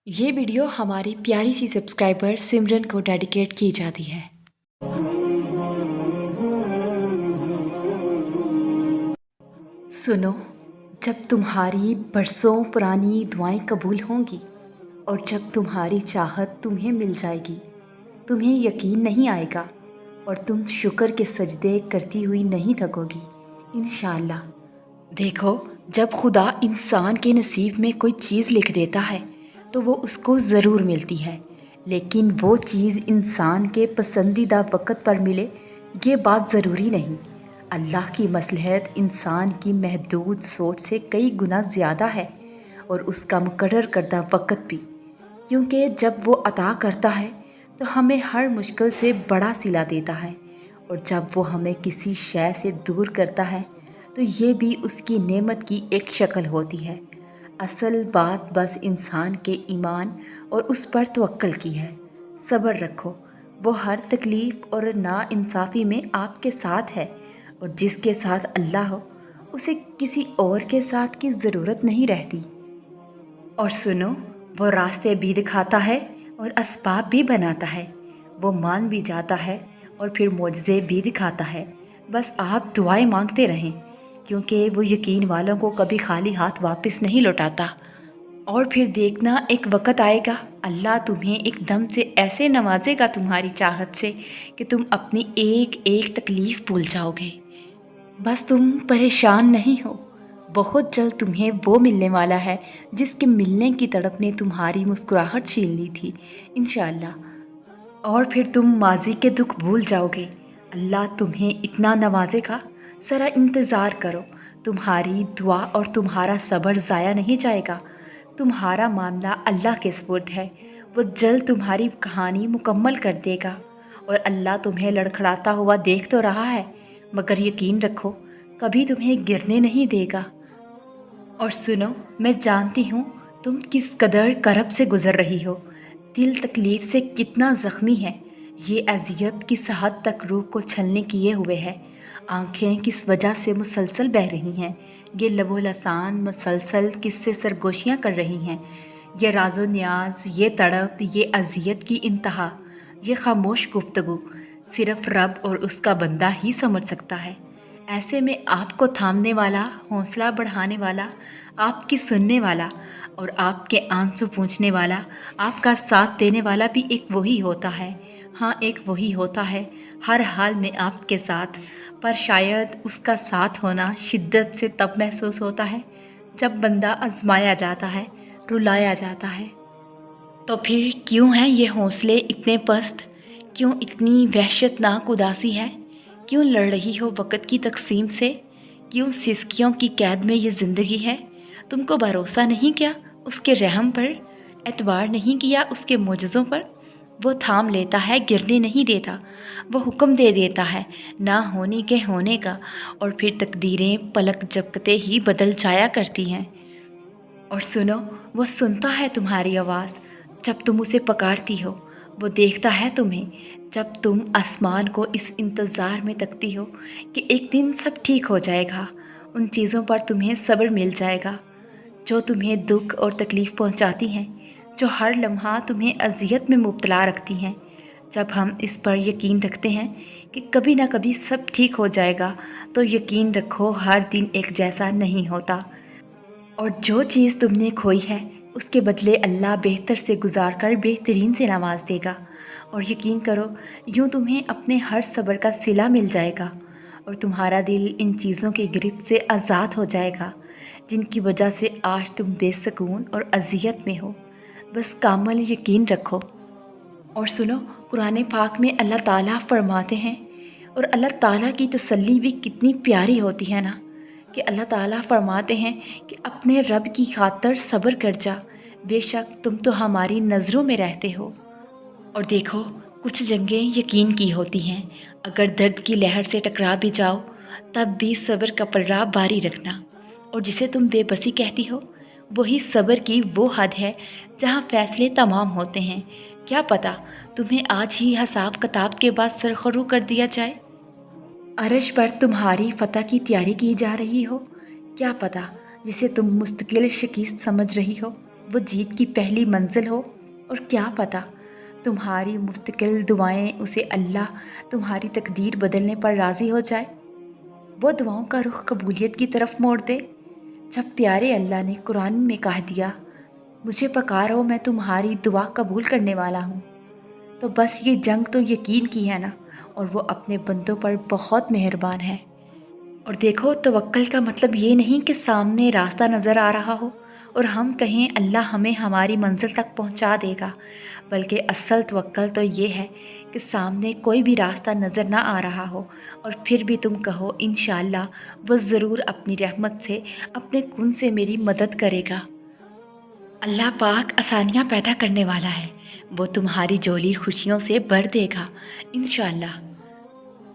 ये वीडियो हमारी प्यारी सी सब्सक्राइबर सिमरन को डेडिकेट की जाती है। सुनो, जब तुम्हारी बरसों पुरानी दुआएं कबूल होंगी और जब तुम्हारी चाहत तुम्हें मिल जाएगी, तुम्हें यकीन नहीं आएगा और तुम शुक्र के सजदे करती हुई नहीं थकोगी इंशाअल्लाह। देखो, जब खुदा इंसान के नसीब में कोई चीज़ लिख देता है तो वो उसको ज़रूर मिलती है, लेकिन वो चीज़ इंसान के पसंदीदा वक़्त पर मिले ये बात ज़रूरी नहीं। अल्लाह की मसलहत इंसान की महदूद सोच से कई गुना ज़्यादा है और उसका मुकर्रर करदा वक़्त भी, क्योंकि जब वो अता करता है तो हमें हर मुश्किल से बड़ा सिला देता है और जब वो हमें किसी शय से दूर करता है तो ये भी उसकी नेमत की एक शक्ल होती है। असल बात बस इंसान के ईमान और उस पर तवक्ल की है। सब्र रखो, वो हर तकलीफ़ और नाइंसाफ़ी में आपके साथ है और जिसके साथ अल्लाह हो उसे किसी और के साथ की ज़रूरत नहीं रहती। और सुनो, वो रास्ते भी दिखाता है और असबाब भी बनाता है, वो मान भी जाता है और फिर मोजज़े भी दिखाता है। बस आप दुआएं मांगते रहें, क्योंकि वो यकीन वालों को कभी खाली हाथ वापस नहीं लौटाता। और फिर देखना, एक वक़्त आएगा अल्लाह तुम्हें एकदम से ऐसे नवाजेगा तुम्हारी चाहत से कि तुम अपनी एक एक तकलीफ़ भूल जाओगे। बस तुम परेशान नहीं हो, बहुत जल्द तुम्हें वो मिलने वाला है जिसके मिलने की तड़प ने तुम्हारी मुस्कुराहट छीन ली थी इंशाअल्लाह। और फिर तुम माजी के दुख भूल जाओगे। अल्लाह तुम्हें इतना नवाजेगा, ज़रा इंतज़ार करो। तुम्हारी दुआ और तुम्हारा सब्र ज़ाया नहीं जाएगा। तुम्हारा मामला अल्लाह के सुपुर्द है, वो जल्द तुम्हारी कहानी मुकम्मल कर देगा। और अल्लाह तुम्हें लड़खड़ाता हुआ देख तो रहा है, मगर यकीन रखो कभी तुम्हें गिरने नहीं देगा। और सुनो, मैं जानती हूँ तुम किस कदर करब से गुज़र रही हो, दिल तकलीफ़ से कितना ज़ख्मी है, ये अज़ियत किस हद तक रूह को छलनी किए हुए है, आँखें किस वजह से मुसलसल बह रही हैं, ये लबो लसान मुसलसल किससे सरगोशियाँ कर रही हैं, ये राज़ो न्याज, ये तड़प, ये अज़ियत की इंतहा, ये खामोश गुफ्तगू सिर्फ़ रब और उसका बंदा ही समझ सकता है। ऐसे में आपको थामने वाला, हौसला बढ़ाने वाला, आपकी सुनने वाला और आपके आंसू पूंछने वाला, आपका साथ देने वाला भी एक वही होता है। हाँ, एक वही होता है हर हाल में आपके साथ। पर शायद उसका साथ होना शिद्दत से तब महसूस होता है जब बंदा आजमाया जाता है, रुलाया जाता है। तो फिर क्यों हैं ये हौसले इतने पस्त, क्यों इतनी वहशतनाक उदासी है, क्यों लड़ रही हो वक़्त की तकसीम से, क्यों सिसकियों की कैद में ये ज़िंदगी है। तुमको भरोसा नहीं क्या उसके रहम पर, एतबार नहीं किया उसके मोजज़ों पर। वो थाम लेता है, गिरने नहीं देता, वो हुक्म दे देता है ना होने के होने का, और फिर तकदीरें पलक झपकते ही बदल जाया करती हैं। और सुनो, वो सुनता है तुम्हारी आवाज़ जब तुम उसे पुकारती हो, वो देखता है तुम्हें जब तुम आसमान को इस इंतज़ार में तकती हो कि एक दिन सब ठीक हो जाएगा। उन चीज़ों पर तुम्हें सब्र मिल जाएगा जो तुम्हें दुख और तकलीफ़ पहुंचाती हैं, जो हर लम्हा तुम्हें अज़ियत में मुब्तला रखती हैं। जब हम इस पर यकीन रखते हैं कि कभी ना कभी सब ठीक हो जाएगा, तो यकीन रखो हर दिन एक जैसा नहीं होता और जो चीज़ तुमने खोई है उसके बदले अल्लाह बेहतर से गुजार कर बेहतरीन से नवाज देगा। और यकीन करो, यूँ तुम्हें अपने हर सब्र का सिला मिल जाएगा और तुम्हारा दिल इन चीज़ों की गिरफ्त से आज़ाद हो जाएगा जिनकी वजह से आज तुम बेसकून और अज़ियत में हो। बस कामल यकीन रखो। और सुनो, कुरान पाक में अल्लाह ताला फरमाते हैं, और अल्लाह ताला की तसल्ली भी कितनी प्यारी होती है ना, कि अल्लाह ताला फरमाते हैं कि अपने रब की खातर सब्र कर जा, बेशक तुम तो हमारी नज़रों में रहते हो। और देखो, कुछ जंगें यकीन की होती हैं, अगर दर्द की लहर से टकरा भी जाओ तब भी सब्र का पलड़ा बारी रखना। और जिसे तुम बेबसी कहती हो, वही सब्र की वो हद है जहाँ फ़ैसले तमाम होते हैं। क्या पता तुम्हें आज ही हिसाब किताब के बाद सरखरू कर दिया जाए। अर्श पर तुम्हारी फ़तह की तैयारी की जा रही हो। क्या पता जिसे तुम मुस्तकिल शिकस्त समझ रही हो وہ جیت کی پہلی منزل ہو، اور کیا پتہ تمہاری مستقل دعائیں اسے اللہ تمہاری تقدیر بدلنے پر راضی ہو جائے، وہ دعاؤں کا رخ قبولیت کی طرف موڑ دے۔ جب پیارے اللہ نے قرآن میں کہہ دیا، مجھے پکارو میں تمہاری دعا قبول کرنے والا ہوں، تو بس یہ جنگ تو یقین کی ہے نا، اور وہ اپنے بندوں پر بہت مہربان ہے۔ اور دیکھو، توکل کا مطلب یہ نہیں کہ سامنے راستہ نظر آ رہا ہو اور ہم کہیں اللہ ہمیں ہماری منزل تک پہنچا دے گا، بلکہ اصل توکل تو یہ ہے کہ سامنے کوئی بھی راستہ نظر نہ آ رہا ہو اور پھر بھی تم کہو انشاءاللہ وہ ضرور اپنی رحمت سے اپنے کن سے میری مدد کرے گا۔ اللہ پاک آسانیاں پیدا کرنے والا ہے، وہ تمہاری جولی خوشیوں سے بھر دے گا انشاءاللہ۔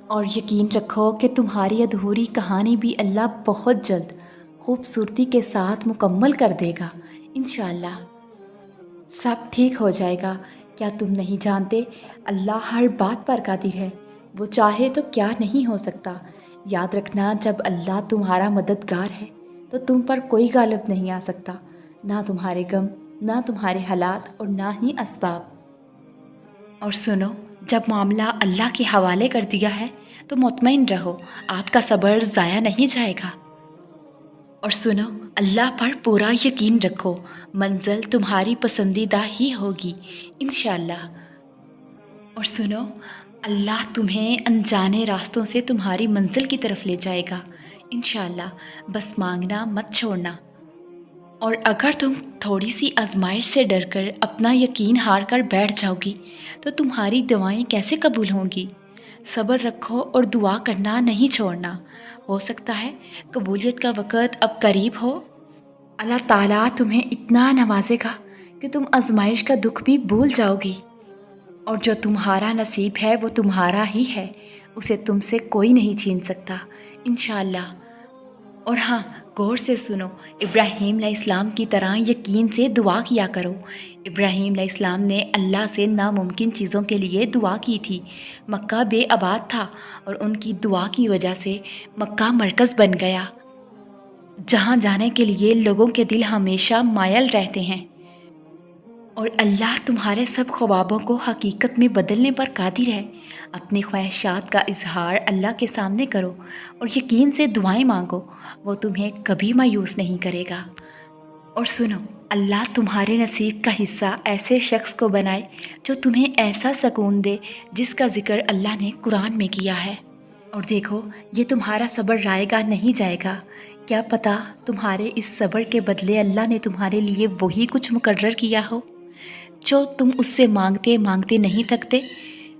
اور یقین رکھو کہ تمہاری ادھوری کہانی بھی اللہ بہت جلد خوبصورتی کے ساتھ مکمل کر دے گا انشاءاللہ۔ سب ٹھیک ہو جائے گا۔ کیا تم نہیں جانتے اللہ ہر بات پر قادر ہے، وہ چاہے تو کیا نہیں ہو سکتا۔ یاد رکھنا، جب اللہ تمہارا مددگار ہے تو تم پر کوئی غالب نہیں آ سکتا، نہ تمہارے غم، نہ تمہارے حالات، اور نہ ہی اسباب۔ اور سنو، جب معاملہ اللہ کے حوالے کر دیا ہے تو مطمئن رہو، آپ کا صبر ضائع نہیں جائے گا۔ اور سنو، اللہ پر پورا یقین رکھو، منزل تمہاری پسندیدہ ہی ہوگی انشاءاللہ۔ اور سنو، اللہ تمہیں انجانے راستوں سے تمہاری منزل کی طرف لے جائے گا انشاءاللہ، بس مانگنا مت چھوڑنا۔ اور اگر تم تھوڑی سی آزمائش سے ڈر کر اپنا یقین ہار کر بیٹھ جاؤ گی تو تمہاری دعائیں کیسے قبول ہوں گی؟ صبر رکھو اور دعا کرنا نہیں چھوڑنا، ہو سکتا ہے قبولیت کا وقت اب قریب ہو۔ اللہ تعالیٰ تمہیں اتنا نوازے گا کہ تم آزمائش کا دکھ بھی بھول جاؤ گی، اور جو تمہارا نصیب ہے وہ تمہارا ہی ہے، اسے تم سے کوئی نہیں چھین سکتا انشاءاللہ۔ اور ہاں، غور سے سنو، ابراہیم علیہ السلام کی طرح یقین سے دعا کیا کرو۔ ابراہیم علیہ السلام نے اللہ سے ناممکن چیزوں کے لیے دعا کی تھی۔ مکہ بے آباد تھا اور ان کی دعا کی وجہ سے مکہ مرکز بن گیا، جہاں جانے کے لیے لوگوں کے دل ہمیشہ مائل رہتے ہیں۔ اور اللہ تمہارے سب خوابوں کو حقیقت میں بدلنے پر قادر ہے۔ اپنی خواہشات کا اظہار اللہ کے سامنے کرو اور یقین سے دعائیں مانگو، وہ تمہیں کبھی مایوس نہیں کرے گا۔ اور سنو، اللہ تمہارے نصیب کا حصہ ایسے شخص کو بنائے جو تمہیں ایسا سکون دے جس کا ذکر اللہ نے قرآن میں کیا ہے۔ اور دیکھو، یہ تمہارا صبر رائے گا نہیں جائے گا، کیا پتہ تمہارے اس صبر کے بدلے اللہ نے تمہارے لیے وہی کچھ مقرر کیا ہو جو تم اس سے مانگتے مانگتے نہیں تھکتے۔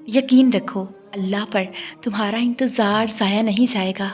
یقین رکھو، اللہ پر تمہارا انتظار ضائع نہیں جائے گا۔